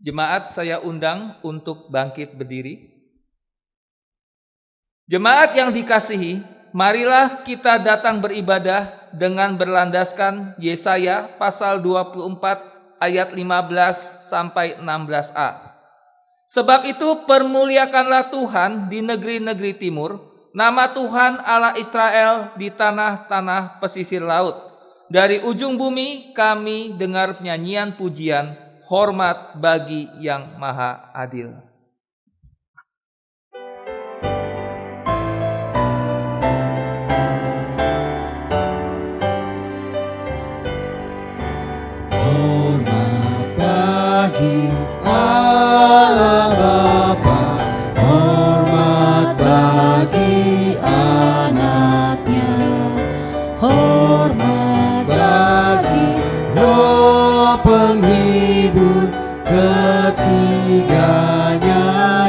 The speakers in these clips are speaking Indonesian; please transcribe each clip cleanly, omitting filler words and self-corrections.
Jemaat saya undang untuk bangkit berdiri. Jemaat yang dikasihi, marilah kita datang beribadah dengan berlandaskan Yesaya pasal 24 ayat 15 sampai 16a. Sebab itu permuliakanlah Tuhan di negeri-negeri timur, nama Tuhan Allah Israel di tanah-tanah pesisir laut. Dari ujung bumi kami dengar nyanyian pujian, hormat bagi yang maha adil. Hormat bagi Allah Bapa, hormat bagi anaknya, hormat bagi Roh penghibur ketiganya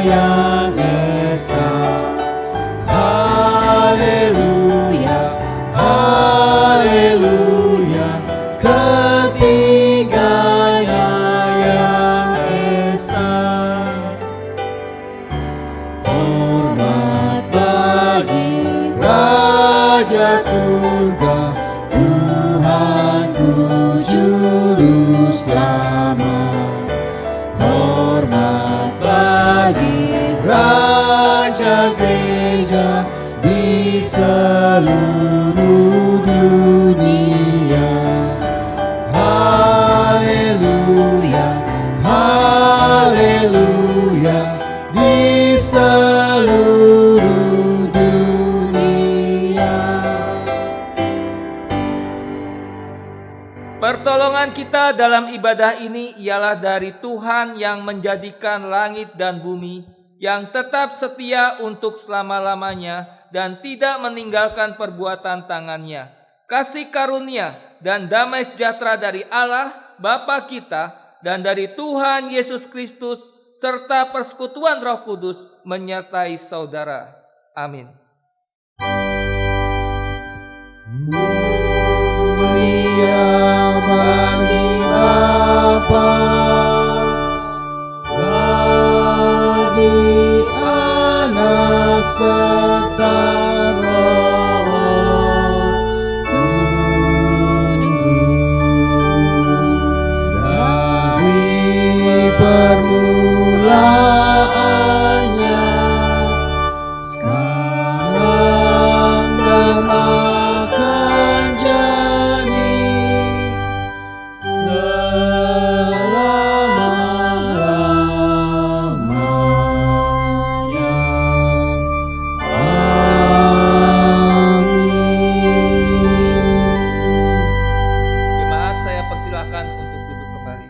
yang esa. Haleluya, haleluya, ketiganya yang esa. Hormat bagi Raja Surga, Tuhanku Juru Selamat. Hormat bagi Raja Gereja di seluruh dunia. Haleluya, haleluya, di seluruh dunia. Pertolongan kita dalam ibadah ini ialah dari Tuhan yang menjadikan langit dan bumi, yang tetap setia untuk selama-lamanya dan tidak meninggalkan perbuatan tangannya. Kasih karunia dan damai sejahtera dari Allah Bapa kita dan dari Tuhan Yesus Kristus serta persekutuan Roh Kudus menyertai saudara. Amin. Mulia bagi Bapa, bagi Anak serta Roh Kudus, dari permulaannya, sekarang dan akan jadi selama-lamanya. Amin. Jemaat saya persilahkan untuk duduk kembali.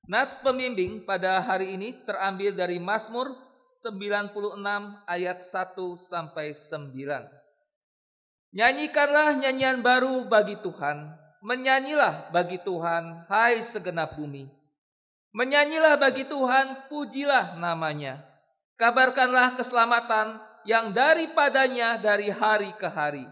Nats pembimbing pada hari ini terambil dari Mazmur 96 ayat 1 sampai 9. Nyanyikanlah nyanyian baru bagi Tuhan, menyanyilah bagi Tuhan, hai segenap bumi. Menyanyilah bagi Tuhan, pujilah namanya. Kabarkanlah keselamatan yang daripadanya dari hari ke hari.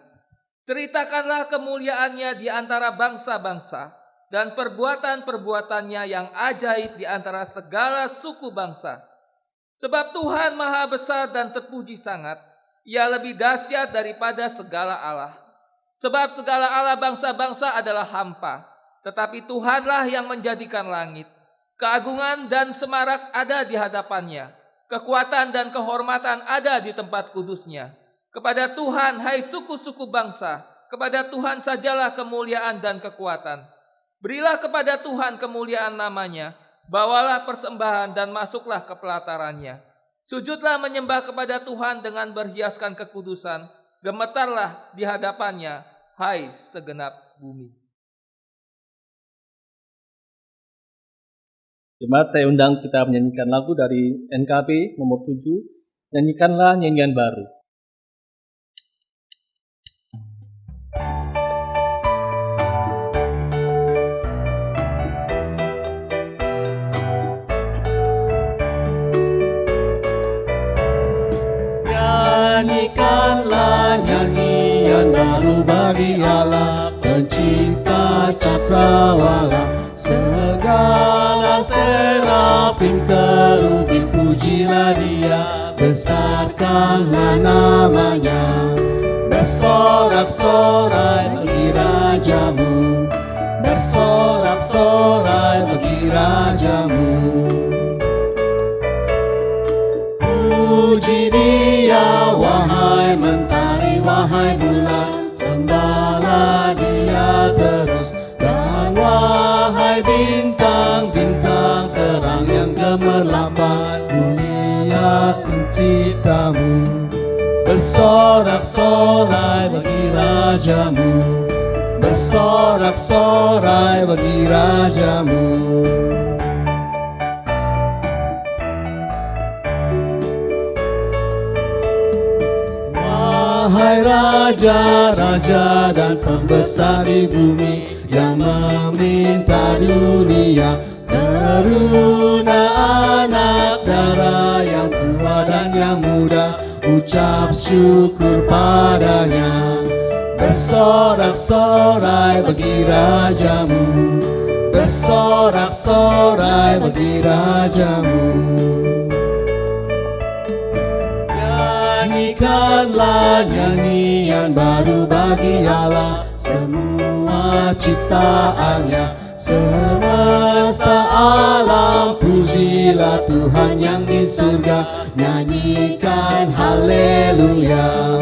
Ceritakanlah kemuliaannya di antara bangsa-bangsa dan perbuatan-perbuatannya yang ajaib di antara segala suku bangsa. Sebab Tuhan maha besar dan terpuji sangat, Ia lebih dahsyat daripada segala Allah. Sebab segala Allah bangsa-bangsa adalah hampa, tetapi Tuhanlah yang menjadikan langit. Keagungan dan semarak ada di hadapannya, kekuatan dan kehormatan ada di tempat kudusnya. Kepada Tuhan, hai suku-suku bangsa, kepada Tuhan sajalah kemuliaan dan kekuatan. Berilah kepada Tuhan kemuliaan namanya, bawalah persembahan dan masuklah ke pelatarannya. Sujudlah menyembah kepada Tuhan dengan berhiaskan kekudusan, gemetarlah di hadapannya, hai segenap bumi. Jemaat saya undang kita menyanyikan lagu dari NKB nomor 7, nyanyikanlah nyanyian baru. Nyanyikanlah nyanyian baru bagi Allah, pencipta cakrawala segala kerubin, pujilah Dia, besarkanlah namanya. Bersorak-sorai bagi Rajamu, bersorak-sorai bagi Rajamu. Puji Dia, wahai mentari, wahai bulan, sembahlah Dia terus. Dan wahai bintang-bintang terang yang gemerlapan, mulia Penciptamu. Bersorak-sorai bagi Rajamu, bersorak-sorai bagi Rajamu. Wahai raja-raja dan pembesar di bumi yang meminta dunia, teruna anak darah yang tua dan yang muda, ucap syukur padanya. Bersorak-sorai bagi Rajamu, bersorak-sorai bagi Rajamu. Nyanyikanlah nyanyian baru bagi Allah, semua ciptaannya. Semesta alam pujilah Tuhan yang di surga, nyanyikan haleluya.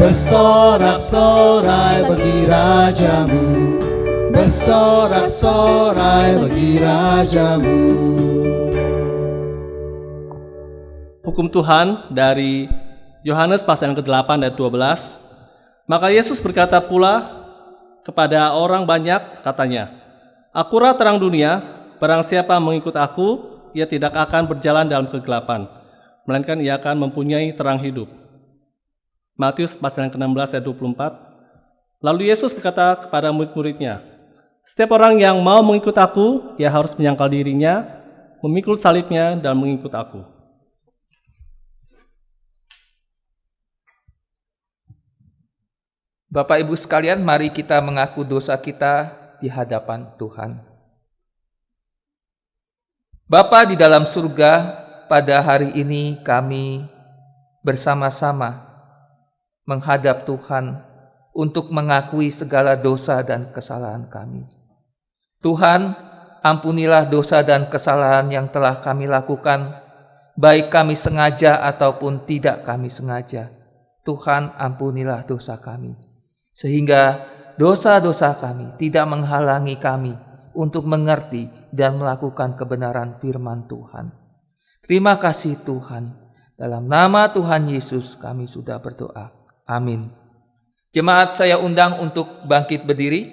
Bersorak-sorai bagi Rajamu, bersorak-sorai bagi Rajamu. Hukum Tuhan dari Yohanes pasal yang ke-8 ayat 12. Maka Yesus berkata pula kepada orang banyak, katanya, Akulah terang dunia, barang siapa mengikut aku, ia tidak akan berjalan dalam kegelapan, melainkan ia akan mempunyai terang hidup. Matius pasal yang ke-16 ayat 24. Lalu Yesus berkata kepada murid-muridnya, setiap orang yang mau mengikut aku, ia harus menyangkal dirinya, memikul salibnya, dan mengikut aku. Bapak Ibu sekalian, mari kita mengaku dosa kita di hadapan Tuhan. Bapa di dalam surga, pada hari ini kami bersama-sama menghadap Tuhan untuk mengakui segala dosa dan kesalahan kami. Tuhan, ampunilah dosa dan kesalahan yang telah kami lakukan, baik kami sengaja ataupun tidak kami sengaja. Tuhan, ampunilah dosa kami, sehingga dosa-dosa kami tidak menghalangi kami untuk mengerti dan melakukan kebenaran firman Tuhan. Terima kasih Tuhan. Dalam nama Tuhan Yesus kami sudah berdoa. Amin. Jemaat, saya undang untuk bangkit berdiri.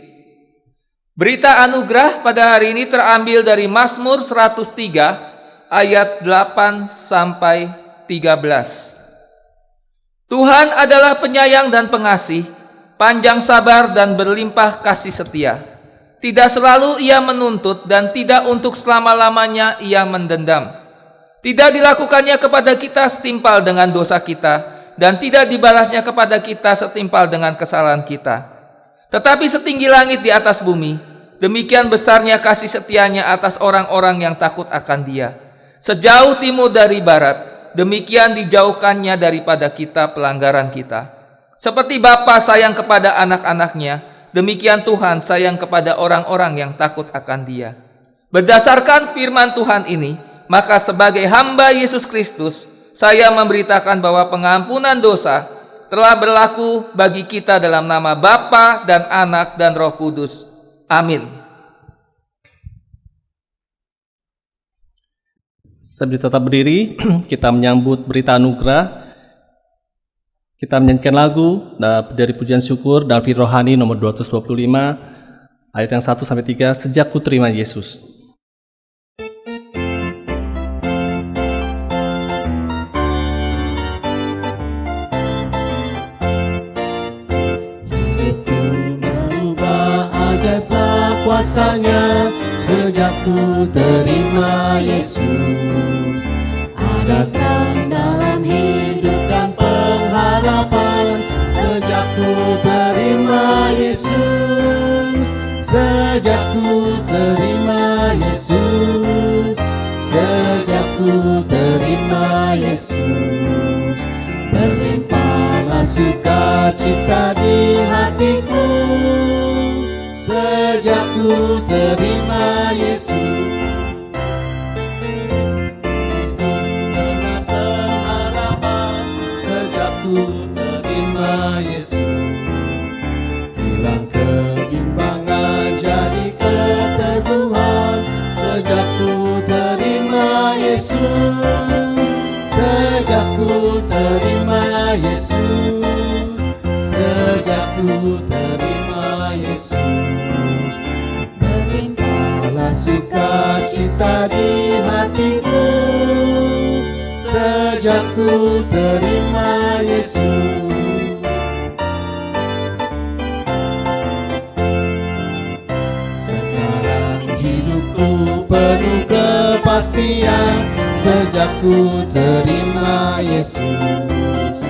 Berita anugerah pada hari ini terambil dari Mazmur 103 ayat 8 sampai 13. Tuhan adalah penyayang dan pengasih, panjang sabar dan berlimpah kasih setia. Tidak selalu ia menuntut dan tidak untuk selama-lamanya ia mendendam. Tidak dilakukannya kepada kita setimpal dengan dosa kita, dan tidak dibalasnya kepada kita setimpal dengan kesalahan kita. Tetapi setinggi langit di atas bumi, demikian besarnya kasih setianya atas orang-orang yang takut akan Dia. Sejauh timur dari barat, demikian dijauhkannya daripada kita pelanggaran kita. Seperti Bapa sayang kepada anak-anaknya, demikian Tuhan sayang kepada orang-orang yang takut akan Dia. Berdasarkan firman Tuhan ini, maka sebagai hamba Yesus Kristus, saya memberitakan bahwa pengampunan dosa telah berlaku bagi kita dalam nama Bapa dan Anak dan Roh Kudus. Amin. Sambil tetap berdiri, kita menyambut berita anugerah. Kita menyanyikan lagu dari pujian syukur David Rohani nomor 225 ayat yang 1 sampai 3, Sejak Ku Terima Yesus. Kuasanya sejak ku terima Yesus, ada terang dalam hidup dan pengharapan. Sejak ku terima Yesus, sejak ku terima Yesus, sejak ku Yesus. Berlimpahlah sukacita di hatiku sejak ku terima Yesus. Dengan pengharapan sejak ku terima Yesus, hilang kebimbangan jadi keteguhan sejak ku terima Yesus. Sejak ku terima Yesus, sejak ku terima Yesus, berlimpahlah sukacita di hatiku sejak ku terima Yesus. Sekarang hidupku penuh kepastian sejak ku terima Yesus.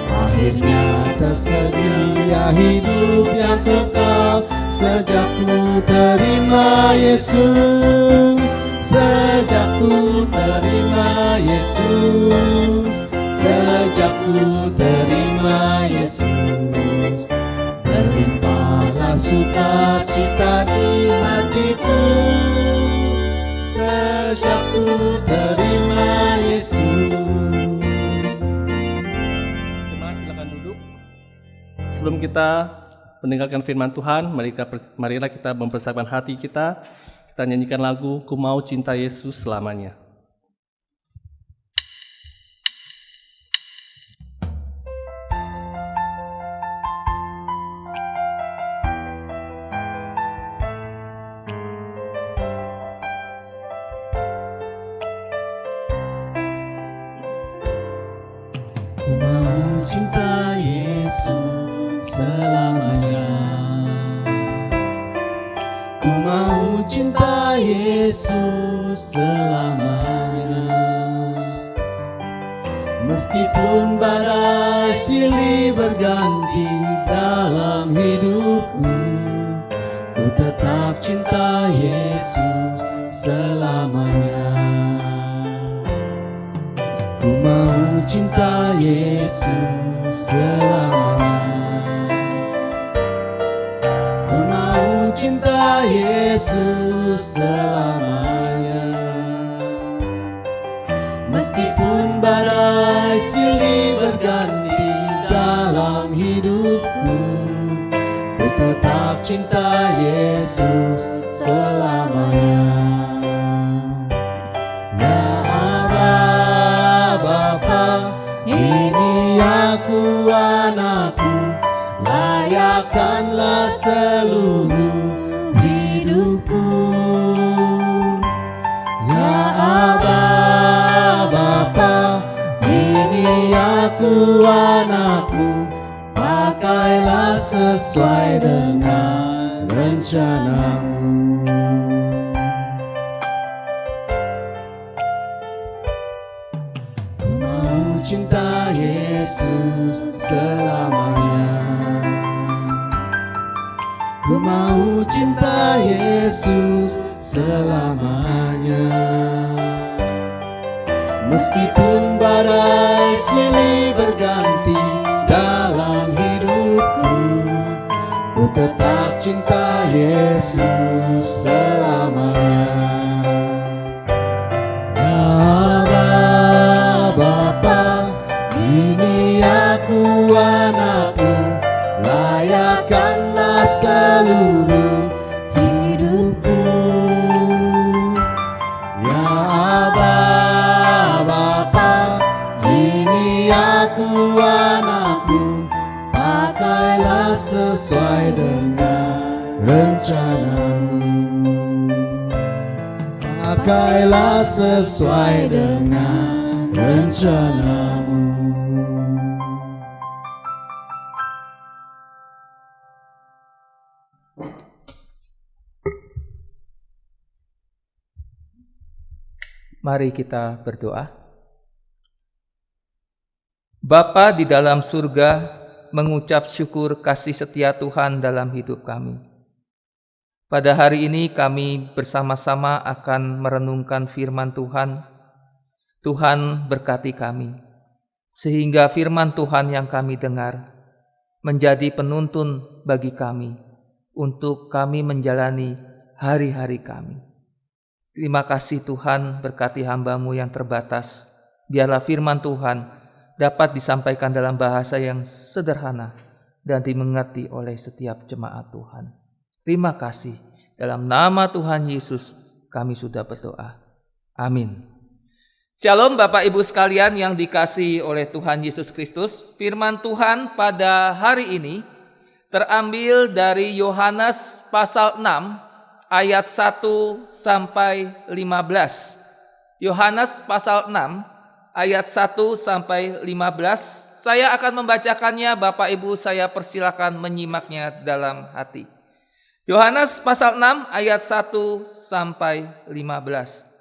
Akhirnya tersedia hidup yang kekal sejak ku terima Yesus. Sejak ku terima Yesus, sejak ku terima Yesus, berlimpahlah sukacita di hatiku sejak ku terima Yesus. Jemaat silakan duduk. Sebelum kita mendengarkan firman Tuhan, marilah kita mempersiapkan hati kita. Kita nyanyikan lagu Ku Mau Cinta Yesus Selamanya. Ku mau cinta Yesus selamanya. Ku mau cinta Yesus selamanya. Meskipun badai silih berganti dalam hidupku, ku tetap cinta Yesus selamanya. Ku mau cinta Yesus selamanya. Ku mau cinta Yesus selamanya. Meskipun badai silih berganti dalam hidupku, ku tetap cinta Yesus selamanya. Ya Bapa, ini aku anakku, layakkanlah seluruh hidupku. Ya Bapa, ini aku anakku, pakailah sesuai dengan rencanamu. Cinta Yesus selamanya. Ku mau cinta Yesus selamanya. Meskipun badai silih berganti dalam hidupku, ku tetap cinta Yesus selamanya. Ini aku anakku, layakkanlah seluruh hidupku. Ya Bapa, ini aku anakku, pakailah sesuai dengan rencanamu. Pakailah sesuai dengan rencanamu. Mari kita berdoa. Bapa di dalam surga, mengucap syukur kasih setia Tuhan dalam hidup kami. Pada hari ini kami bersama-sama akan merenungkan firman Tuhan. Tuhan berkati kami, sehingga firman Tuhan yang kami dengar menjadi penuntun bagi kami untuk kami menjalani hari-hari kami. Terima kasih Tuhan, berkati hamba-Mu yang terbatas. Biarlah firman Tuhan dapat disampaikan dalam bahasa yang sederhana dan dimengerti oleh setiap jemaat Tuhan. Terima kasih. Dalam nama Tuhan Yesus kami sudah berdoa. Amin. Shalom Bapak Ibu sekalian yang dikasihi oleh Tuhan Yesus Kristus. Firman Tuhan pada hari ini terambil dari Yohanes pasal 6 ayat 1 sampai 15. Yohanes pasal 6 ayat 1 sampai 15. Saya akan membacakannya, Bapak Ibu saya persilakan menyimaknya dalam hati. Yohanes pasal 6 ayat 1 sampai 15.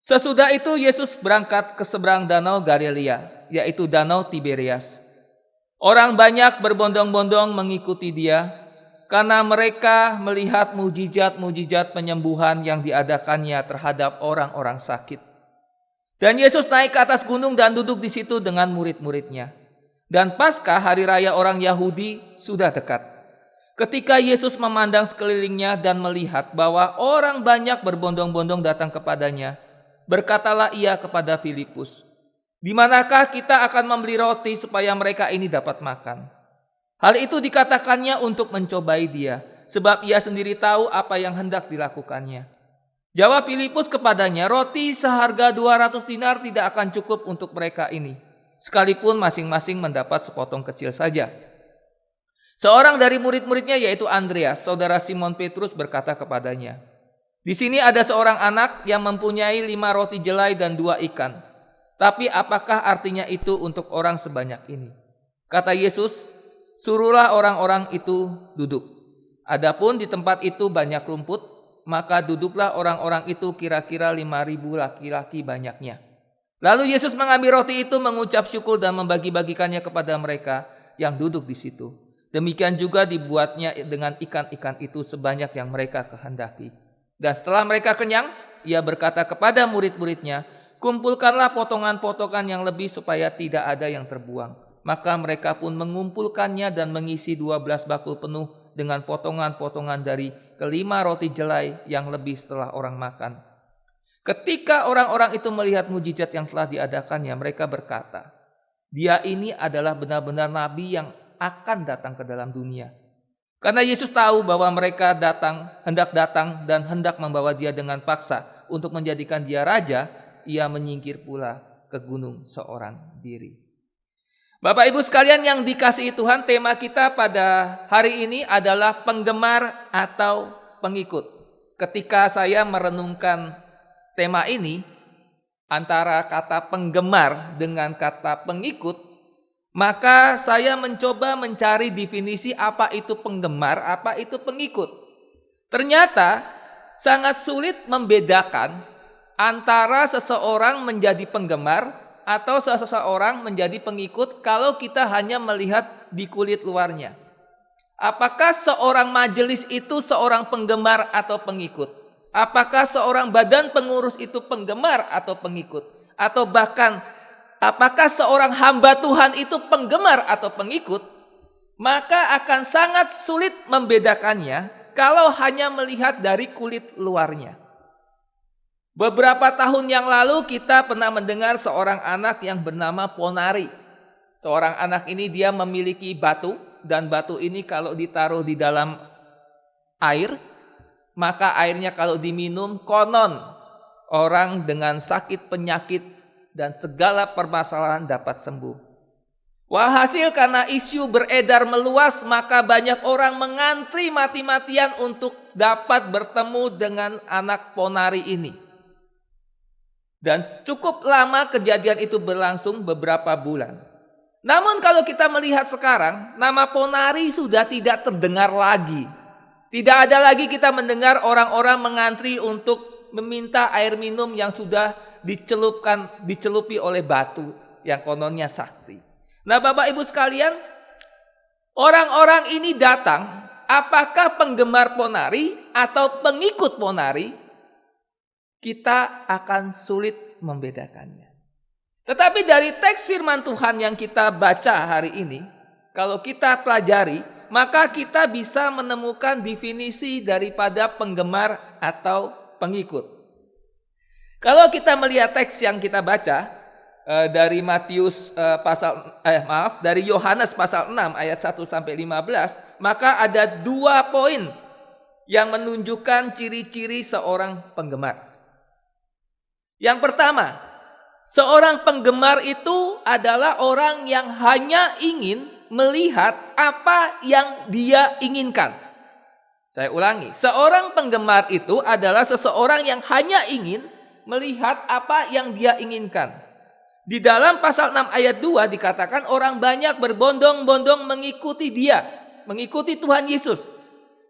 Sesudah itu Yesus berangkat ke seberang danau Galilea, yaitu danau Tiberias. Orang banyak berbondong-bondong mengikuti dia, karena mereka melihat mujizat-mujizat penyembuhan yang diadakannya terhadap orang-orang sakit. Dan Yesus naik ke atas gunung dan duduk di situ dengan murid-muridnya. Dan Paskah, hari raya orang Yahudi, sudah dekat. Ketika Yesus memandang sekelilingnya dan melihat bahwa orang banyak berbondong-bondong datang kepadanya, berkatalah ia kepada Filipus, "Di manakah kita akan membeli roti supaya mereka ini dapat makan?" Hal itu dikatakannya untuk mencobai dia, sebab ia sendiri tahu apa yang hendak dilakukannya. Jawab Filipus kepadanya, "Roti seharga 200 dinar tidak akan cukup untuk mereka ini, sekalipun masing-masing mendapat sepotong kecil saja." Seorang dari murid-muridnya yaitu Andreas, saudara Simon Petrus, berkata kepadanya, "Di sini ada seorang anak yang mempunyai 5 roti jelai dan 2 ikan. Tapi apakah artinya itu untuk orang sebanyak ini?" Kata Yesus, "Suruhlah orang-orang itu duduk." Adapun di tempat itu banyak rumput, maka duduklah orang-orang itu kira-kira 5.000 laki-laki banyaknya. Lalu Yesus mengambil roti itu, mengucap syukur dan membagi-bagikannya kepada mereka yang duduk di situ. Demikian juga dibuatnya dengan ikan-ikan itu sebanyak yang mereka kehendaki. Dan setelah mereka kenyang, ia berkata kepada murid-muridnya, "Kumpulkanlah potongan-potongan yang lebih supaya tidak ada yang terbuang." Maka mereka pun mengumpulkannya dan mengisi 12 bakul penuh dengan potongan-potongan dari kelima roti jelai yang lebih setelah orang makan. Ketika orang-orang itu melihat mujizat yang telah diadakannya, mereka berkata, "Dia ini adalah benar-benar nabi yang akan datang ke dalam dunia." Karena Yesus tahu bahwa mereka hendak datang dan hendak membawa dia dengan paksa untuk menjadikan dia raja, ia menyingkir pula ke gunung seorang diri. Bapak Ibu sekalian yang dikasihi Tuhan, tema kita pada hari ini adalah penggemar atau pengikut. Ketika saya merenungkan tema ini, antara kata penggemar dengan kata pengikut, maka saya mencoba mencari definisi apa itu penggemar, apa itu pengikut. Ternyata sangat sulit membedakan antara seseorang menjadi penggemar atau seseorang menjadi pengikut kalau kita hanya melihat di kulit luarnya. Apakah seorang majelis itu seorang penggemar atau pengikut? Apakah seorang badan pengurus itu penggemar atau pengikut? Atau bahkan apakah seorang hamba Tuhan itu penggemar atau pengikut? Maka akan sangat sulit membedakannya kalau hanya melihat dari kulit luarnya. Beberapa tahun yang lalu kita pernah mendengar seorang anak yang bernama Ponari. Seorang anak ini dia memiliki batu, dan batu ini kalau ditaruh di dalam air, maka airnya kalau diminum konon orang dengan sakit penyakit dan segala permasalahan dapat sembuh. Walhasil karena isu beredar meluas, maka banyak orang mengantri mati-matian untuk dapat bertemu dengan anak Ponari ini. Dan cukup lama kejadian itu berlangsung, beberapa bulan. Namun kalau kita melihat sekarang, nama Ponari sudah tidak terdengar lagi. Tidak ada lagi kita mendengar orang-orang mengantri untuk meminta air minum yang sudah dicelupi oleh batu yang kononnya sakti. Nah, Bapak Ibu sekalian, orang-orang ini datang apakah penggemar Ponari atau pengikut Ponari? Kita akan sulit membedakannya. Tetapi dari teks firman Tuhan yang kita baca hari ini, kalau kita pelajari, maka kita bisa menemukan definisi daripada penggemar atau pengikut. Kalau kita melihat teks yang kita baca dari dari Yohanes pasal 6 ayat 1 sampai 15, maka ada 2 poin yang menunjukkan ciri-ciri seorang penggemar. Yang pertama, seorang penggemar itu adalah orang yang hanya ingin melihat apa yang dia inginkan. Saya ulangi, seorang penggemar itu adalah seseorang yang hanya ingin melihat apa yang dia inginkan. Di dalam pasal 6 ayat 2 dikatakan orang banyak berbondong-bondong mengikuti dia, mengikuti Tuhan Yesus.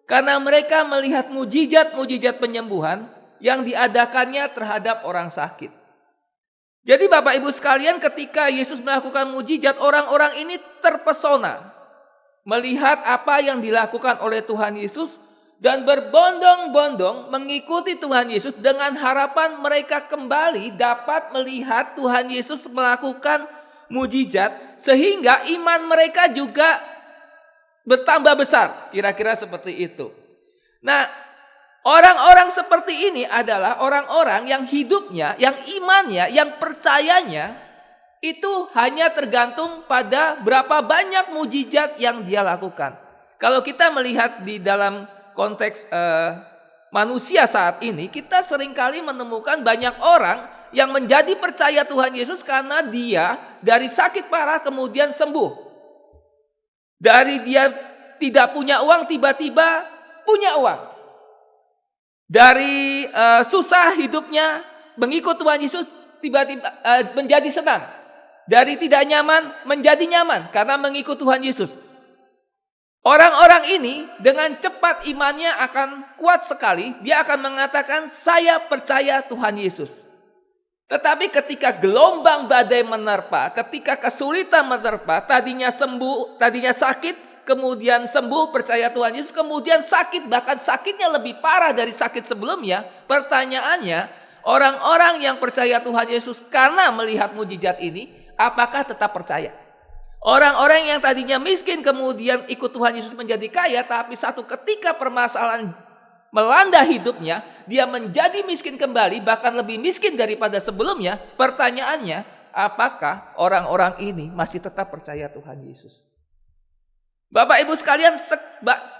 Karena mereka melihat mujizat-mujizat penyembuhan yang diadakannya terhadap orang sakit. Jadi Bapak Ibu sekalian, ketika Yesus melakukan mujizat, orang-orang ini terpesona melihat apa yang dilakukan oleh Tuhan Yesus dan berbondong-bondong mengikuti Tuhan Yesus dengan harapan mereka kembali dapat melihat Tuhan Yesus melakukan mujizat sehingga iman mereka juga bertambah besar. Kira-kira seperti itu. Nah, orang-orang seperti ini adalah orang-orang yang hidupnya, yang imannya, yang percayanya itu hanya tergantung pada berapa banyak mujizat yang dia lakukan. Kalau kita melihat di dalam konteks manusia saat ini, kita seringkali menemukan banyak orang yang menjadi percaya Tuhan Yesus karena dia dari sakit parah kemudian sembuh. Dari dia tidak punya uang tiba-tiba punya uang. Dari susah hidupnya mengikut Tuhan Yesus tiba-tiba menjadi senang. Dari tidak nyaman menjadi nyaman karena mengikut Tuhan Yesus. Orang-orang ini dengan cepat imannya akan kuat sekali. Dia akan mengatakan, saya percaya Tuhan Yesus. Tetapi ketika gelombang badai menerpa, ketika kesulitan menerpa, tadinya sembuh, tadinya sakit, kemudian sembuh, percaya Tuhan Yesus, kemudian sakit, bahkan sakitnya lebih parah dari sakit sebelumnya. Pertanyaannya, orang-orang yang percaya Tuhan Yesus karena melihat mujizat ini, apakah tetap percaya? Orang-orang yang tadinya miskin kemudian ikut Tuhan Yesus menjadi kaya, tapi satu ketika permasalahan melanda hidupnya, dia menjadi miskin kembali, bahkan lebih miskin daripada sebelumnya. Pertanyaannya, apakah orang-orang ini masih tetap percaya Tuhan Yesus? Bapak Ibu sekalian,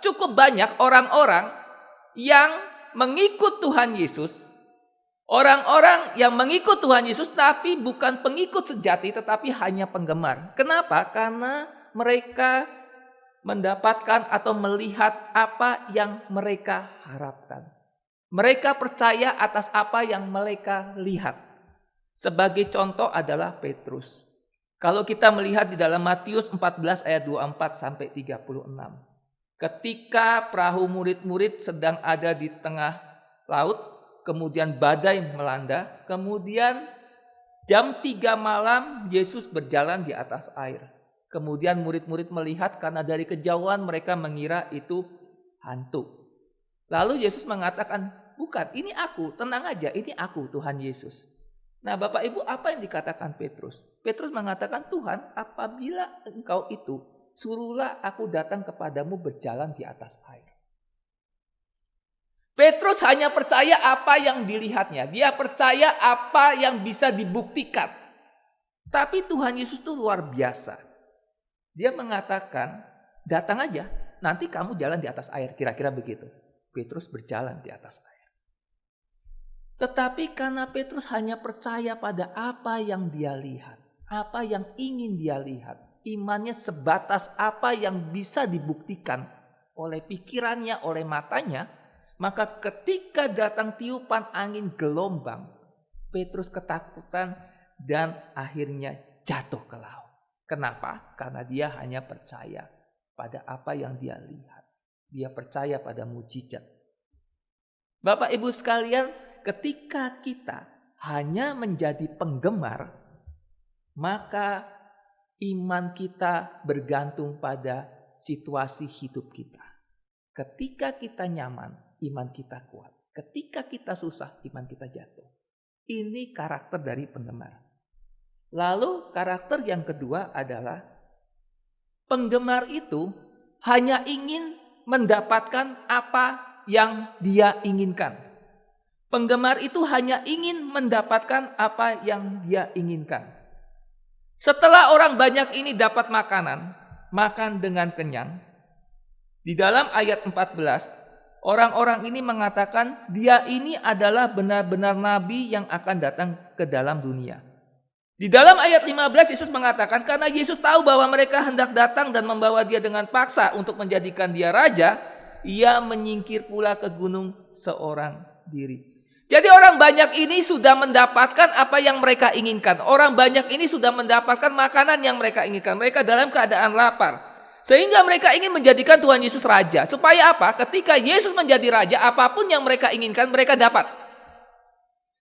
cukup banyak orang-orang yang mengikut Tuhan Yesus. Orang-orang yang mengikut Tuhan Yesus tapi bukan pengikut sejati tetapi hanya penggemar. Kenapa? Karena mereka mendapatkan atau melihat apa yang mereka harapkan. Mereka percaya atas apa yang mereka lihat. Sebagai contoh adalah Petrus. Kalau kita melihat di dalam Matius 14 ayat 24 sampai 36. Ketika perahu murid-murid sedang ada di tengah laut, kemudian badai melanda, kemudian jam 3 malam Yesus berjalan di atas air. Kemudian murid-murid melihat karena dari kejauhan mereka mengira itu hantu. Lalu Yesus mengatakan, bukan, ini aku, tenang aja, ini aku Tuhan Yesus. Nah Bapak Ibu, apa yang dikatakan Petrus? Petrus mengatakan, Tuhan, apabila engkau itu, suruhlah aku datang kepadamu berjalan di atas air. Petrus hanya percaya apa yang dilihatnya. Dia percaya apa yang bisa dibuktikan. Tapi Tuhan Yesus itu luar biasa. Dia mengatakan, datang aja, nanti kamu jalan di atas air. Kira-kira begitu. Petrus berjalan di atas air. Tetapi karena Petrus hanya percaya pada apa yang dia lihat. Apa yang ingin dia lihat. Imannya sebatas apa yang bisa dibuktikan oleh pikirannya, oleh matanya. Maka ketika datang tiupan angin gelombang, Petrus ketakutan dan akhirnya jatuh ke laut. Kenapa? Karena dia hanya percaya pada apa yang dia lihat. Dia percaya pada mujizat. Bapak Ibu sekalian, ketika kita hanya menjadi penggemar, maka iman kita bergantung pada situasi hidup kita. Ketika kita nyaman, iman kita kuat. Ketika kita susah, iman kita jatuh. Ini karakter dari penggemar. Lalu karakter yang kedua adalah penggemar itu hanya ingin mendapatkan apa yang dia inginkan. Penggemar itu hanya ingin mendapatkan apa yang dia inginkan. Setelah orang banyak ini dapat makanan, makan dengan kenyang. Di dalam ayat 14, orang-orang ini mengatakan dia ini adalah benar-benar nabi yang akan datang ke dalam dunia. Di dalam ayat 15 Yesus mengatakan karena Yesus tahu bahwa mereka hendak datang dan membawa dia dengan paksa untuk menjadikan dia raja, ia menyingkir pula ke gunung seorang diri. Jadi orang banyak ini sudah mendapatkan apa yang mereka inginkan. Orang banyak ini sudah mendapatkan makanan yang mereka inginkan. Mereka dalam keadaan lapar. Sehingga mereka ingin menjadikan Tuhan Yesus raja. Supaya apa? Ketika Yesus menjadi raja, apapun yang mereka inginkan, mereka dapat.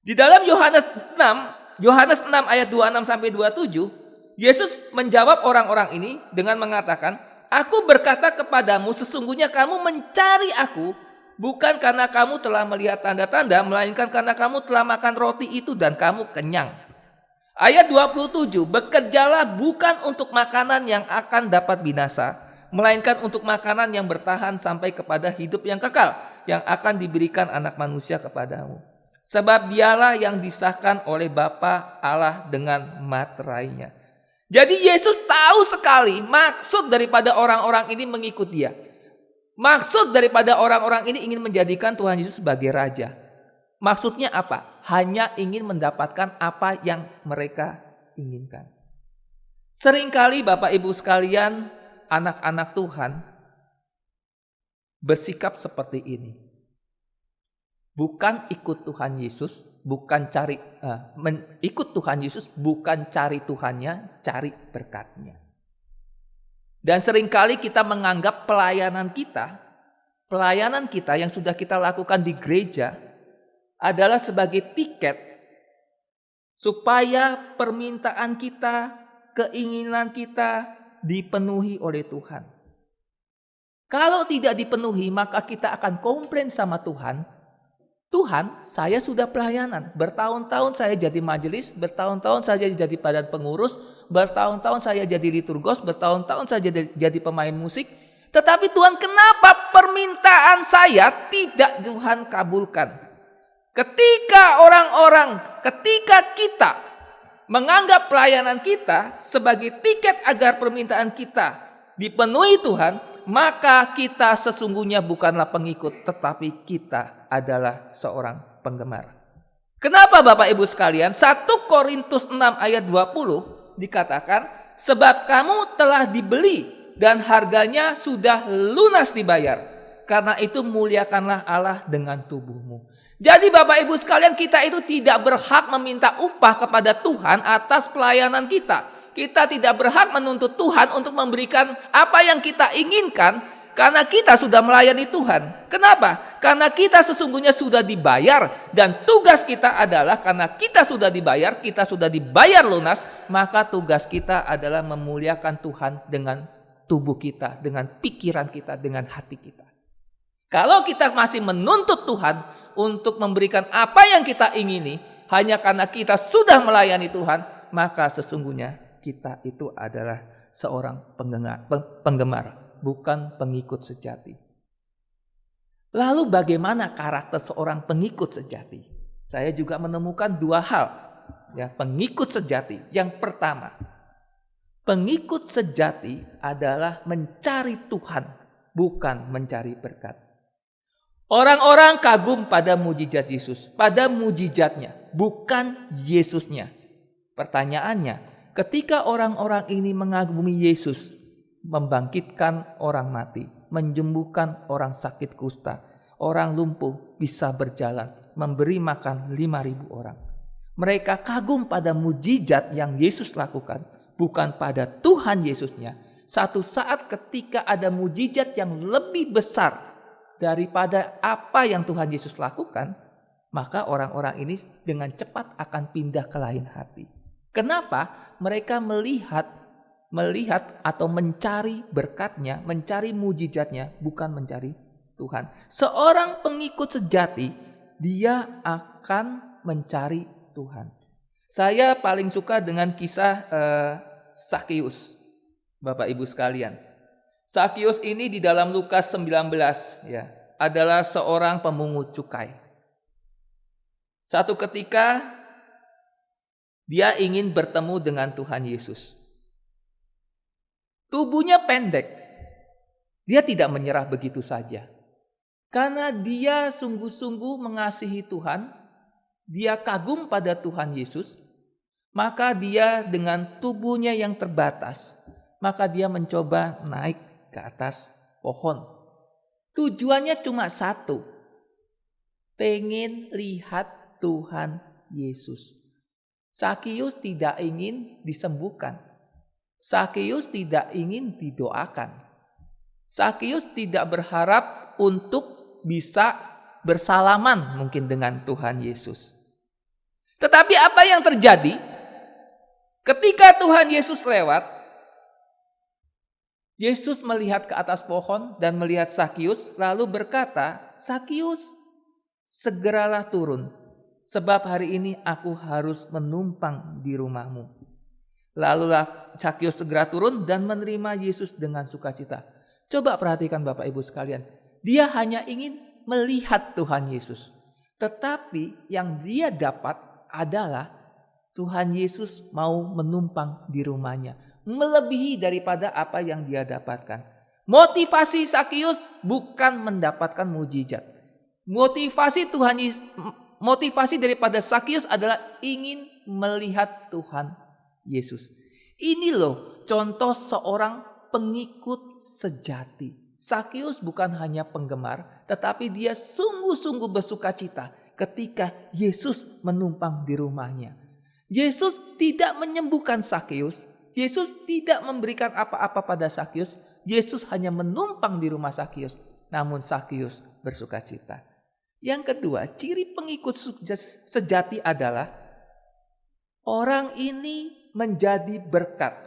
Di dalam Yohanes 6 ayat 26 sampai 27, Yesus menjawab orang-orang ini dengan mengatakan, "Aku berkata kepadamu, sesungguhnya kamu mencari aku, bukan karena kamu telah melihat tanda-tanda, melainkan karena kamu telah makan roti itu dan kamu kenyang." Ayat 27, "Bekerjalah bukan untuk makanan yang akan dapat binasa, melainkan untuk makanan yang bertahan sampai kepada hidup yang kekal, yang akan diberikan anak manusia kepadamu. Sebab dialah yang disahkan oleh Bapa Allah dengan materainya." Jadi Yesus tahu sekali maksud daripada orang-orang ini mengikut dia. Maksud daripada orang-orang ini ingin menjadikan Tuhan Yesus sebagai raja. Maksudnya apa? Hanya ingin mendapatkan apa yang mereka inginkan. Seringkali Bapak Ibu sekalian, anak-anak Tuhan bersikap seperti ini. Bukan ikut Tuhan Yesus, ikut Tuhan Yesus bukan cari Tuhannya, cari berkatnya. Dan seringkali kita menganggap pelayanan kita yang sudah kita lakukan di gereja adalah sebagai tiket supaya permintaan kita, keinginan kita dipenuhi oleh Tuhan. Kalau tidak dipenuhi, maka kita akan komplain sama Tuhan. Tuhan, saya sudah pelayanan. Bertahun-tahun saya jadi majelis, bertahun-tahun saya jadi badan pengurus, bertahun-tahun saya jadi liturgos, bertahun-tahun saya jadi pemain musik. Tetapi Tuhan, kenapa permintaan saya tidak Tuhan kabulkan? Ketika kita menganggap pelayanan kita sebagai tiket agar permintaan kita dipenuhi Tuhan, maka kita sesungguhnya bukanlah pengikut, tetapi kita adalah seorang penggemar. Kenapa Bapak Ibu sekalian? 1 Korintus 6 ayat 20 dikatakan, sebab kamu telah dibeli dan harganya sudah lunas dibayar. Karena itu muliakanlah Allah dengan tubuhmu. Jadi Bapak Ibu sekalian, kita itu tidak berhak meminta upah kepada Tuhan atas pelayanan kita. Kita tidak berhak menuntut Tuhan untuk memberikan apa yang kita inginkan karena kita sudah melayani Tuhan. Kenapa? Karena kita sesungguhnya sudah dibayar dan tugas kita adalah karena kita sudah dibayar lunas, maka tugas kita adalah memuliakan Tuhan dengan tubuh kita, dengan pikiran kita, dengan hati kita. Kalau kita masih menuntut Tuhan untuk memberikan apa yang kita ingini hanya karena kita sudah melayani Tuhan, maka sesungguhnya kita itu adalah seorang penggemar, bukan pengikut sejati. Lalu bagaimana karakter seorang pengikut sejati? Saya juga menemukan dua hal, ya, pengikut sejati. Yang pertama, pengikut sejati adalah mencari Tuhan, bukan mencari berkat. Orang-orang kagum pada mujizat Yesus, pada mujizatnya, bukan Yesusnya. Pertanyaannya, ketika orang-orang ini mengagumi Yesus, membangkitkan orang mati, menyembuhkan orang sakit kusta, orang lumpuh bisa berjalan, memberi makan 5.000 orang. Mereka kagum pada mujizat yang Yesus lakukan, bukan pada Tuhan Yesusnya. Satu saat ketika ada mujizat yang lebih besar daripada apa yang Tuhan Yesus lakukan, maka orang-orang ini dengan cepat akan pindah ke lain hati. Kenapa? Mereka melihat atau mencari berkatnya, mencari mujizatnya, bukan mencari Tuhan. Seorang pengikut sejati, dia akan mencari Tuhan. Saya paling suka dengan kisah Sakius, Bapak Ibu sekalian. Sakius ini di dalam Lukas 19 ya, adalah seorang pemungut cukai. Satu ketika dia ingin bertemu dengan Tuhan Yesus. Tubuhnya pendek. Dia tidak menyerah begitu saja. Karena dia sungguh-sungguh mengasihi Tuhan, dia kagum pada Tuhan Yesus, maka dia dengan tubuhnya yang terbatas, maka dia mencoba naik ke atas pohon. Tujuannya cuma satu, pengen lihat Tuhan Yesus. Sakius tidak ingin disembuhkan. Sakius tidak ingin didoakan. Sakius tidak berharap untuk bisa bersalaman mungkin dengan Tuhan Yesus. Tetapi apa yang terjadi? Ketika Tuhan Yesus lewat, Yesus melihat ke atas pohon dan melihat Sakius, lalu berkata, "Sakius, segeralah turun, sebab hari ini aku harus menumpang di rumahmu." Lalulah Sakius segera turun dan menerima Yesus dengan sukacita. Coba perhatikan Bapak Ibu sekalian, dia hanya ingin melihat Tuhan Yesus. Tetapi yang dia dapat adalah Tuhan Yesus mau menumpang di rumahnya, melebihi daripada apa yang dia dapatkan. Motivasi Sakius bukan mendapatkan mujizat. Motivasi daripada Sakius adalah ingin melihat Tuhan Yesus. Ini loh contoh seorang pengikut sejati. Sakius bukan hanya penggemar, tetapi dia sungguh-sungguh bersukacita ketika Yesus menumpang di rumahnya. Yesus tidak menyembuhkan Sakius. Yesus tidak memberikan apa-apa pada Sakius. Yesus hanya menumpang di rumah Sakius. Namun Sakius bersukacita. Yang kedua, ciri pengikut sejati adalah orang ini menjadi berkat,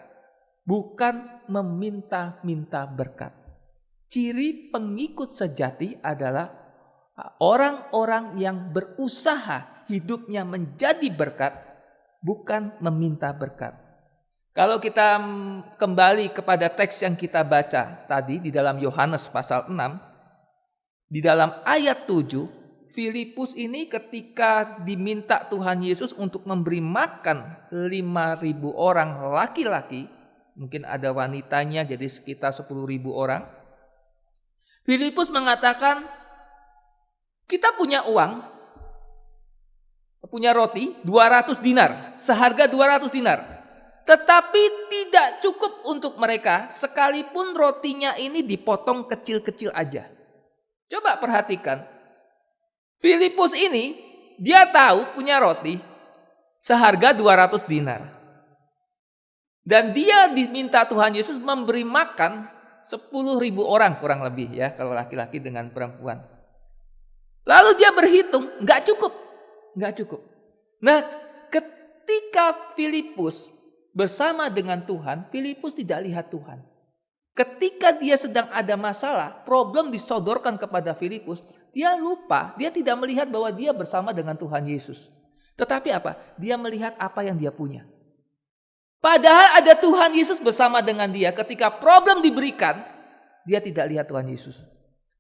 bukan meminta-minta berkat. Ciri pengikut sejati adalah orang-orang yang berusaha hidupnya menjadi berkat, bukan meminta berkat. Kalau kita kembali kepada teks yang kita baca tadi di dalam Yohanes pasal 6, di dalam ayat 7, Filipus ini ketika diminta Tuhan Yesus untuk memberi makan 5.000 orang laki-laki, mungkin ada wanitanya jadi sekitar 10.000 orang. Filipus mengatakan, kita punya uang, punya roti 200 dinar, seharga 200 dinar. Tetapi tidak cukup untuk mereka, sekalipun rotinya ini dipotong kecil-kecil aja. Coba perhatikan, Filipus ini dia tahu punya roti seharga 200 dinar. Dan dia diminta Tuhan Yesus memberi makan 10.000 orang kurang lebih ya, kalau laki-laki dengan perempuan. Lalu dia berhitung, nggak cukup. Nah, ketika Filipus bersama dengan Tuhan, Filipus tidak lihat Tuhan. Ketika dia sedang ada masalah, problem disodorkan kepada Filipus, dia lupa, dia tidak melihat bahwa dia bersama dengan Tuhan Yesus. Tetapi apa? Dia melihat apa yang dia punya. Padahal ada Tuhan Yesus bersama dengan dia. Ketika problem diberikan, dia tidak lihat Tuhan Yesus.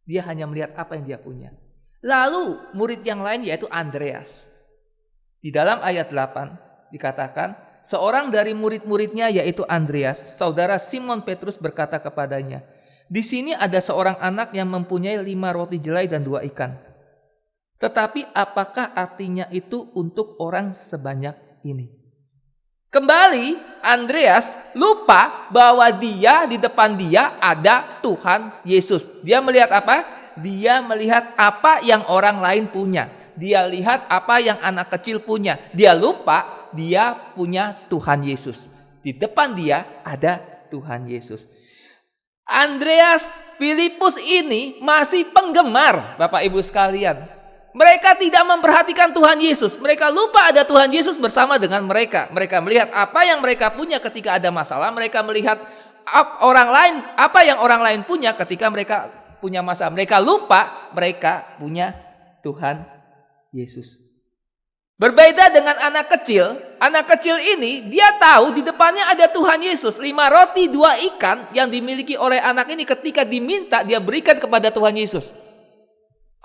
Dia hanya melihat apa yang dia punya. Lalu murid yang lain yaitu Andreas. Di dalam ayat 8 dikatakan, seorang dari murid-muridnya yaitu Andreas, saudara Simon Petrus berkata kepadanya, "Di sini ada seorang anak yang mempunyai 5 roti jelai dan 2 ikan. Tetapi apakah artinya itu untuk orang sebanyak ini?" Kembali Andreas lupa bahwa di depan dia ada Tuhan Yesus. Dia melihat apa? Dia melihat apa yang orang lain punya. Dia lihat apa yang anak kecil punya. Dia lupa dia punya Tuhan Yesus. Di depan dia ada Tuhan Yesus. Andreas, Filipus ini masih penggemar, Bapak Ibu sekalian. Mereka tidak memperhatikan Tuhan Yesus. Mereka lupa ada Tuhan Yesus bersama dengan mereka. Mereka melihat apa yang mereka punya ketika ada masalah. Mereka melihat apa yang orang lain punya ketika mereka punya masalah. Mereka lupa mereka punya Tuhan Yesus. Berbeda dengan anak kecil ini dia tahu di depannya ada Tuhan Yesus. 5 roti 2 ikan yang dimiliki oleh anak ini ketika diminta dia berikan kepada Tuhan Yesus.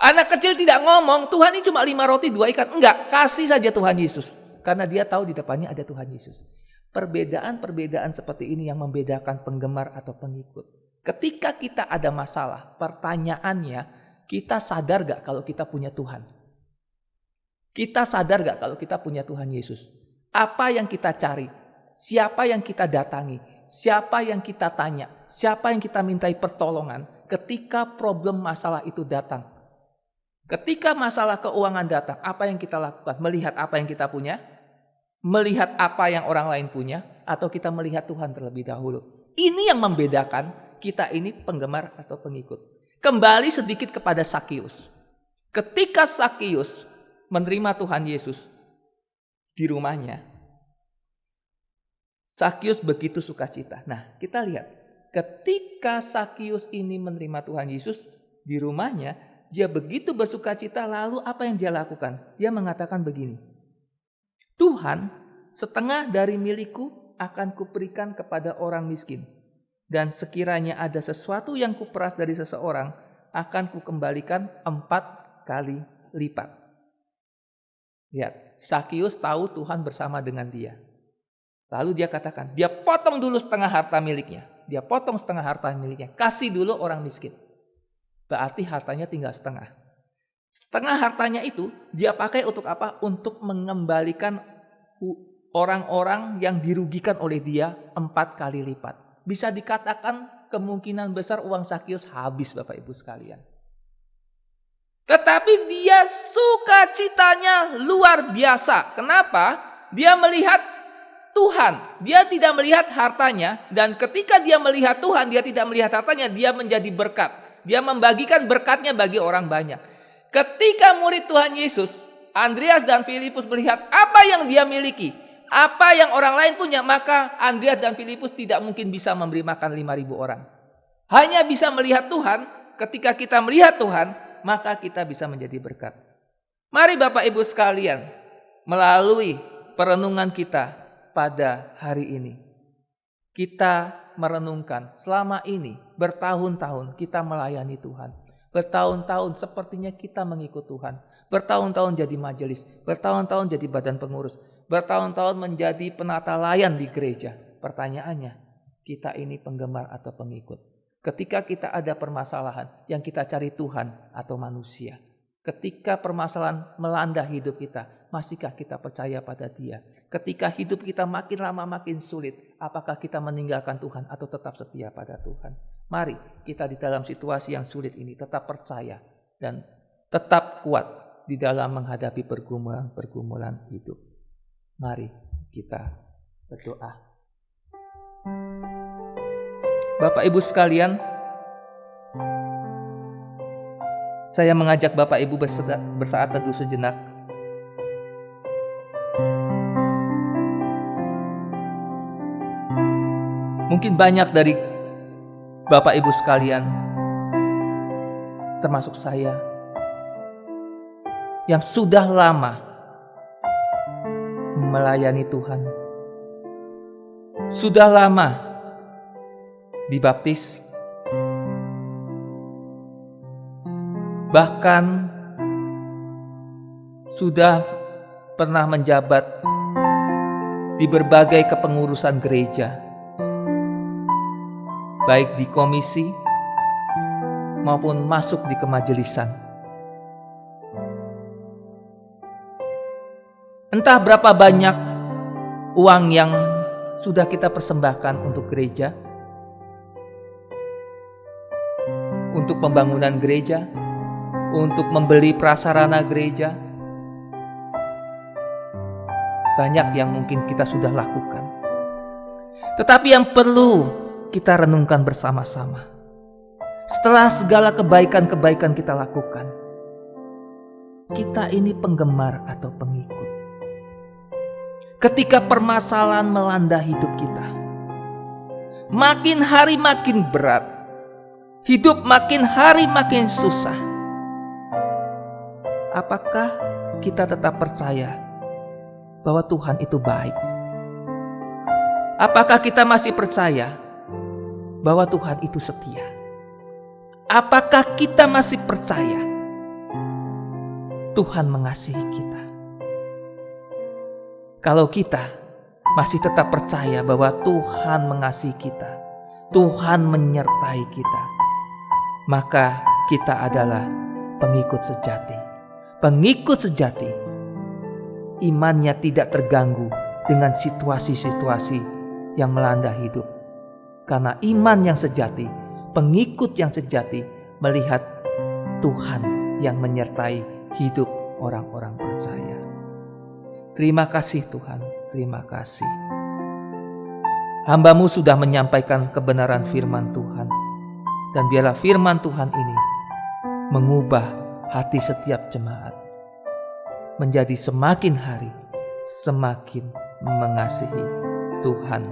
Anak kecil tidak ngomong, Tuhan ini cuma 5 roti 2 ikan. Enggak, kasih saja Tuhan Yesus. Karena dia tahu di depannya ada Tuhan Yesus. Perbedaan-perbedaan seperti ini yang membedakan penggemar atau pengikut. Ketika kita ada masalah, pertanyaannya, kita sadar gak kalau kita punya Tuhan? Kita sadar gak kalau kita punya Tuhan Yesus? Apa yang kita cari? Siapa yang kita datangi? Siapa yang kita tanya? Siapa yang kita mintai pertolongan ketika problem masalah itu datang? Ketika masalah keuangan datang, apa yang kita lakukan? Melihat apa yang kita punya? Melihat apa yang orang lain punya? Atau kita melihat Tuhan terlebih dahulu? Ini yang membedakan kita ini penggemar atau pengikut. Kembali sedikit kepada Sakius. Ketika Sakius menerima Tuhan Yesus di rumahnya, Sakius begitu sukacita. Nah, kita lihat, ketika Sakius ini menerima Tuhan Yesus di rumahnya, dia begitu bersukacita, lalu apa yang dia lakukan? Dia mengatakan begini, Tuhan, setengah dari milikku akan kuberikan kepada orang miskin. Dan sekiranya ada sesuatu yang kuperas dari seseorang, akan kukembalikan 4 kali lipat. Lihat, Sakius tahu Tuhan bersama dengan dia. Lalu dia katakan, dia potong dulu setengah harta miliknya. Dia potong setengah harta miliknya. Kasih dulu orang miskin. Berarti hartanya tinggal setengah. Setengah hartanya itu dia pakai untuk apa? Untuk mengembalikan orang-orang yang dirugikan oleh dia 4 kali lipat. Bisa dikatakan kemungkinan besar uang Sakius habis, Bapak Ibu sekalian. Tetapi dia sukacitanya luar biasa. Kenapa? Dia melihat Tuhan. Dia tidak melihat hartanya. Dan ketika dia melihat Tuhan, dia tidak melihat hartanya. Dia menjadi berkat. Dia membagikan berkatnya bagi orang banyak. Ketika murid Tuhan Yesus, Andreas dan Filipus melihat apa yang dia miliki, apa yang orang lain punya, maka Andreas dan Filipus tidak mungkin bisa memberi makan 5.000 orang. Hanya bisa melihat Tuhan. Ketika kita melihat Tuhan, maka kita bisa menjadi berkat. Mari Bapak Ibu sekalian, melalui perenungan kita pada hari ini, kita merenungkan selama ini bertahun-tahun kita melayani Tuhan. Bertahun-tahun sepertinya kita mengikut Tuhan. Bertahun-tahun jadi majelis, bertahun-tahun jadi badan pengurus, bertahun-tahun menjadi penata layan di gereja. Pertanyaannya, kita ini penggemar atau pengikut? Ketika kita ada permasalahan, yang kita cari Tuhan atau manusia. Ketika permasalahan melanda hidup kita, masihkah kita percaya pada Dia? Ketika hidup kita makin lama makin sulit, apakah kita meninggalkan Tuhan atau tetap setia pada Tuhan? Mari kita di dalam situasi yang sulit ini tetap percaya dan tetap kuat di dalam menghadapi pergumulan-pergumulan hidup. Mari kita berdoa. Bapak Ibu sekalian, saya mengajak Bapak Ibu bersaat teduh sejenak. Mungkin banyak dari Bapak Ibu sekalian, termasuk saya, yang sudah lama melayani Tuhan, sudah lama dibaptis, bahkan sudah pernah menjabat di berbagai kepengurusan gereja, baik di komisi maupun masuk di kemajelisan. Entah berapa banyak uang yang sudah kita persembahkan untuk gereja, untuk pembangunan gereja, untuk membeli prasarana gereja. Banyak yang mungkin kita sudah lakukan. Tetapi yang perlu kita renungkan bersama-sama, setelah segala kebaikan-kebaikan kita lakukan, kita ini penggemar atau pengikut. Ketika permasalahan melanda hidup kita, makin hari makin berat, hidup makin hari makin susah, apakah kita tetap percaya bahwa Tuhan itu baik? Apakah kita masih percaya bahwa Tuhan itu setia? Apakah kita masih percaya Tuhan mengasihi kita? Kalau kita masih tetap percaya bahwa Tuhan mengasihi kita, Tuhan menyertai kita, maka kita adalah pengikut sejati. Pengikut sejati, imannya tidak terganggu dengan situasi-situasi yang melanda hidup. Karena iman yang sejati, pengikut yang sejati melihat Tuhan yang menyertai hidup orang-orang percaya. Terima kasih Tuhan, terima kasih. Hamba-Mu sudah menyampaikan kebenaran firman Tuhan. Dan biarlah firman Tuhan ini mengubah hati setiap jemaat menjadi semakin hari semakin mengasihi Tuhan.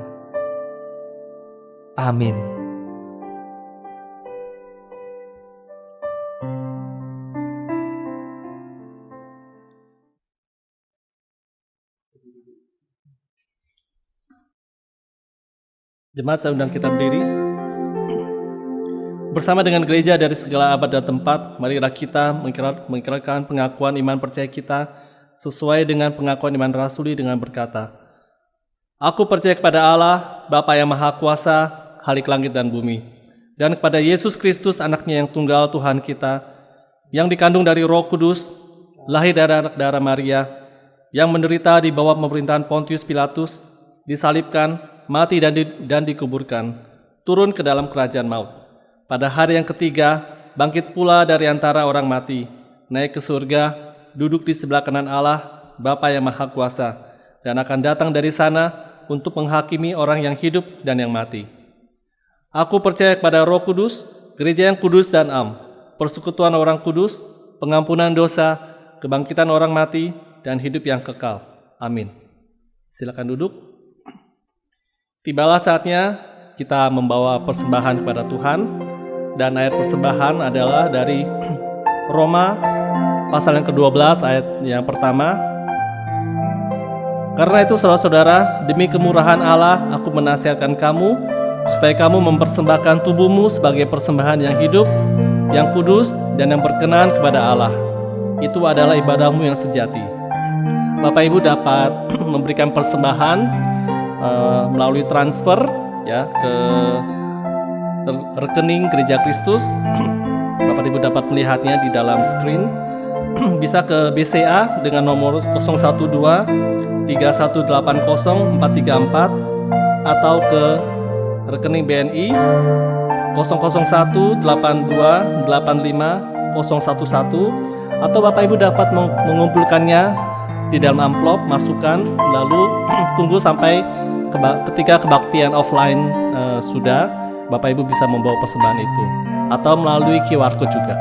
Amin. Jemaat, saya undang kita berdiri. Bersama dengan gereja dari segala abad dan tempat, marilah kita mengikrarkan pengakuan iman percaya kita sesuai dengan pengakuan iman rasuli dengan berkata, Aku percaya kepada Allah, Bapa yang Maha Kuasa, Khalik langit dan bumi, dan kepada Yesus Kristus, anaknya yang tunggal Tuhan kita, yang dikandung dari Roh Kudus, lahir dari anak darah Maria, yang menderita di bawah pemerintahan Pontius Pilatus, disalibkan, mati dan dikuburkan, turun ke dalam kerajaan maut. Pada hari yang ketiga, bangkit pula dari antara orang mati, naik ke surga, duduk di sebelah kanan Allah, Bapa yang Maha Kuasa, dan akan datang dari sana untuk menghakimi orang yang hidup dan yang mati. Aku percaya kepada Roh Kudus, gereja yang kudus dan am, persekutuan orang kudus, pengampunan dosa, kebangkitan orang mati, dan hidup yang kekal. Amin. Silakan duduk. Tibalah saatnya kita membawa persembahan kepada Tuhan. Dan ayat persembahan adalah dari Roma pasal yang ke-12 ayat yang pertama. Karena itu saudara-saudara, demi kemurahan Allah aku menasihatkan kamu supaya kamu mempersembahkan tubuhmu sebagai persembahan yang hidup, yang kudus dan yang berkenan kepada Allah. Itu adalah ibadahmu yang sejati. Bapak Ibu dapat memberikan persembahan melalui transfer ya ke rekening Gereja Kristus. Bapak Ibu dapat melihatnya di dalam screen. Bisa ke BCA dengan nomor 012 3180 434 atau ke rekening BNI 001 82 85 011, atau Bapak Ibu dapat mengumpulkannya di dalam amplop, masukkan, lalu tunggu sampai ketika kebaktian offline sudah, Bapak Ibu bisa membawa persembahan itu, atau melalui QR Code juga.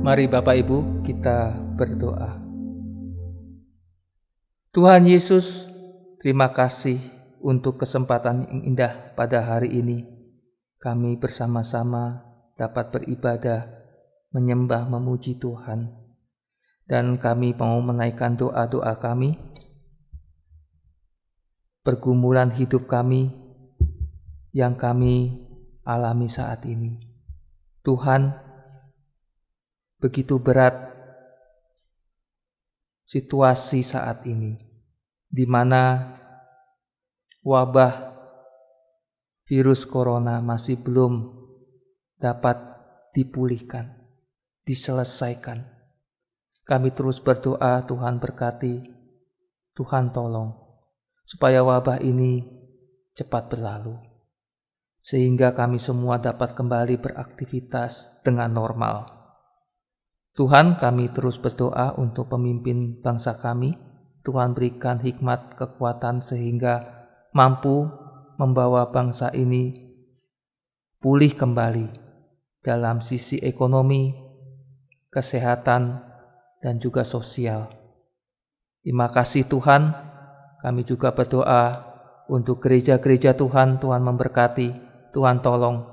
Mari Bapak Ibu kita berdoa. Tuhan Yesus, terima kasih untuk kesempatan yang indah pada hari ini. Kami bersama-sama dapat beribadah, menyembah, memuji Tuhan. Dan kami mau menaikkan doa-doa kami, pergumulan hidup kami yang kami alami saat ini. Tuhan, begitu berat situasi saat ini, di mana wabah virus corona masih belum dapat dipulihkan, diselesaikan. Kami terus berdoa, Tuhan berkati, Tuhan tolong, supaya wabah ini cepat berlalu, sehingga kami semua dapat kembali beraktivitas dengan normal. Tuhan, kami terus berdoa untuk pemimpin bangsa kami. Tuhan berikan hikmat, kekuatan sehingga mampu membawa bangsa ini pulih kembali dalam sisi ekonomi, kesehatan, dan juga sosial. Terima kasih Tuhan. Kami juga berdoa untuk gereja-gereja Tuhan. Tuhan memberkati, Tuhan tolong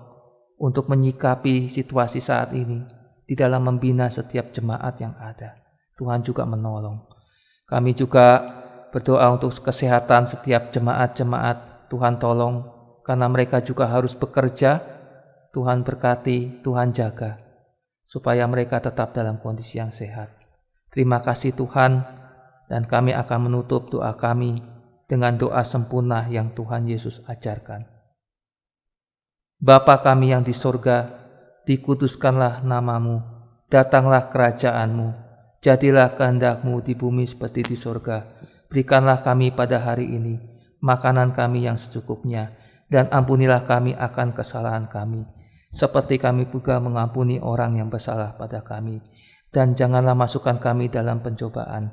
untuk menyikapi situasi saat ini di dalam membina setiap jemaat yang ada. Tuhan juga menolong. Kami juga berdoa untuk kesehatan setiap jemaat-jemaat. Tuhan tolong, karena mereka juga harus bekerja. Tuhan berkati, Tuhan jaga, supaya mereka tetap dalam kondisi yang sehat. Terima kasih Tuhan, dan kami akan menutup doa kami dengan doa sempurna yang Tuhan Yesus ajarkan. Bapa kami yang di sorga, dikuduskanlah namamu, datanglah kerajaanmu, jadilah kehendak-Mu di bumi seperti di sorga. Berikanlah kami pada hari ini makanan kami yang secukupnya, dan ampunilah kami akan kesalahan kami, seperti kami juga mengampuni orang yang bersalah pada kami. Dan janganlah masukkan kami dalam pencobaan,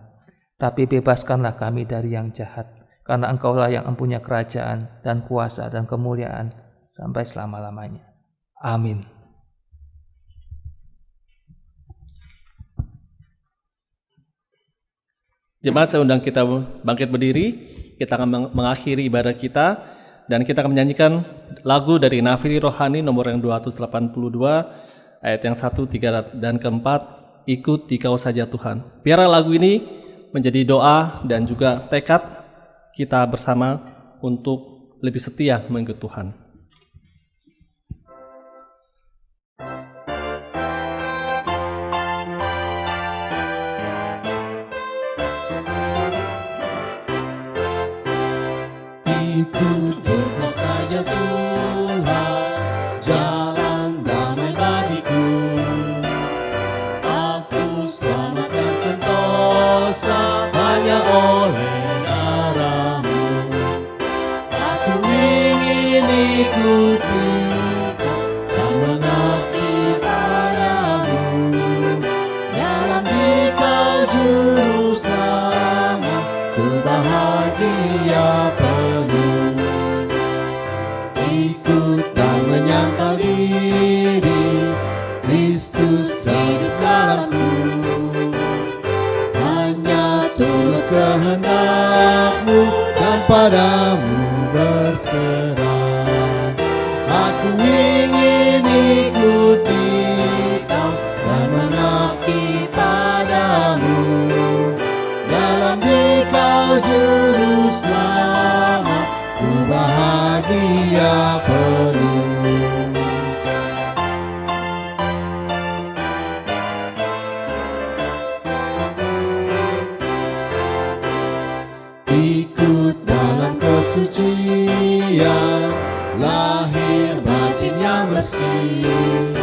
tapi bebaskanlah kami dari yang jahat, karena Engkaulah yang mempunyai kerajaan dan kuasa dan kemuliaan sampai selama-lamanya. Amin. Jemaat, saya undang kita bangkit berdiri. Kita akan mengakhiri ibadah kita, dan kita akan menyanyikan lagu dari Nafiri Rohani nomor yang 282, ayat yang 1, 3, dan keempat. Ikut Dikau saja Tuhan. Biarlah lagu ini menjadi doa dan juga tekad kita bersama untuk lebih setia mengikut Tuhan. Ikut Engkau saja Tuhan, jalan damai bagiku. Aku selamat dan sentosa hanya oleh darah-Mu. Aku ingin ikuti dan mengabdi padamu. Dalam Dikau juru selamat, ku bahagia penuh. Ikut dan menyangkal diri, Kristus hidup dalamku. Hanya turut kehendak-Mu dan padamu berserah. Aku ingin ikuti Kau dan mengabdi padamu. Dalam Dikau juru selamat, ku bahagia penuh. Ikut dalam kesucian, lahir batin yang bersih.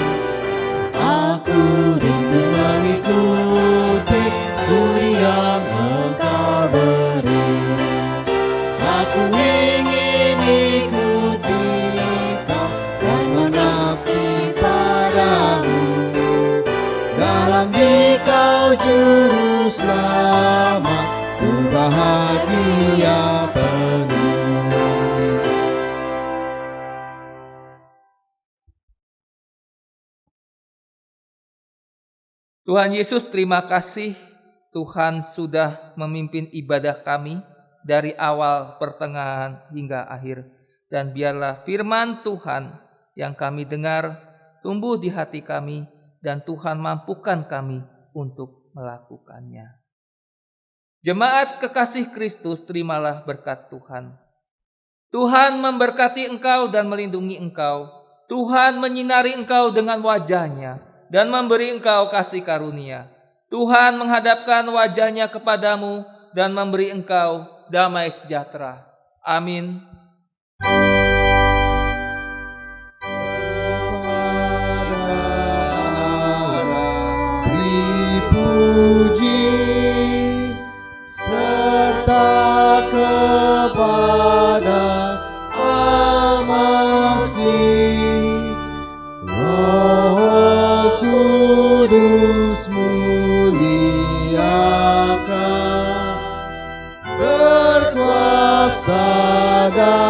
Aku rindu mengikuti suri yang Engkau beri. Aku ingin ikuti Kau dan mengabdi padamu. Dalam Dikau juru selamat, ku bahagia penuh. Tuhan Yesus, terima kasih Tuhan sudah memimpin ibadah kami dari awal, pertengahan, hingga akhir. Dan biarlah firman Tuhan yang kami dengar tumbuh di hati kami, dan Tuhan mampukan kami untuk melakukannya. Jemaat kekasih Kristus, terimalah berkat Tuhan. Tuhan memberkati engkau dan melindungi engkau. Tuhan menyinari engkau dengan wajah-Nya dan memberi engkau kasih karunia. Tuhan menghadapkan wajah-Nya kepadamu dan memberi engkau damai sejahtera. Amin. Puji serta kepada Al-Masih, Roh Kudus muliakan, berkuasa dan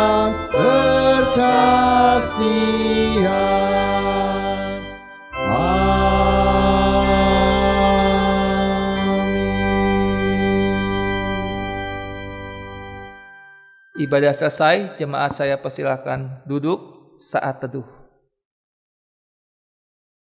Ibadah selesai, jemaat saya persilakan duduk saat teduh.